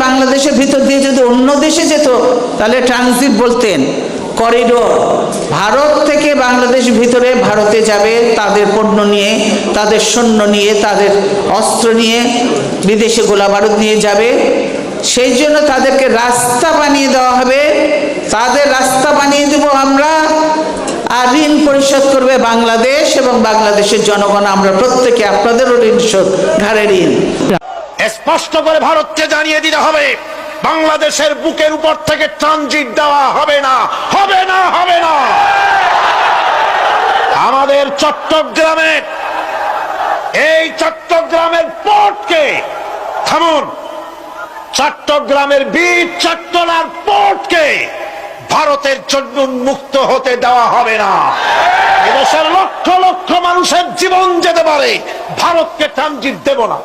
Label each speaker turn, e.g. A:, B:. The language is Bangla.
A: বাংলাদেশের ভিতর দিয়ে যদি অন্য দেশে যেত তাহলে ট্রানজিট বলতেন, করিডোর। ভারত থেকে বাংলাদেশ ভিতরে ভারতে যাবে তাদের পণ্য নিয়ে, তাদের সৈন্য নিয়ে, তাদের অস্ত্র নিয়ে, বিদেশে গোলা বারুদ নিয়ে যাবে। সেই জন্য তাদেরকে রাস্তা বানিয়ে দেওয়া হবে, তাদের রাস্তা বানিয়ে দেব আমরা, আর ঋণ পরিশোধ করবে বাংলাদেশ এবং বাংলাদেশের জনগণ। আমরা প্রত্যেকে আপনাদেরও ঋণ শোধ, ঘাড়ে ঋণ।
B: স্পষ্ট করে ভারতকে জানিয়ে দিতে হবে, বাংলাদেশের বুকের উপর থেকে ট্রানজিট দেওয়া হবে না, হবে না, হবে না। আমাদের চট্টগ্রামে, এই চট্টগ্রামের পোর্টকে থামুন, চট্টগ্রামের বীর চট্টলার পোর্টকে ভারতের জন্য উন্মুক্ত হতে দেওয়া হবে না। এদেশের লক্ষ লক্ষ মানুষের জীবন যেতে পারে, ভারতকে ট্রানজিট দেব না।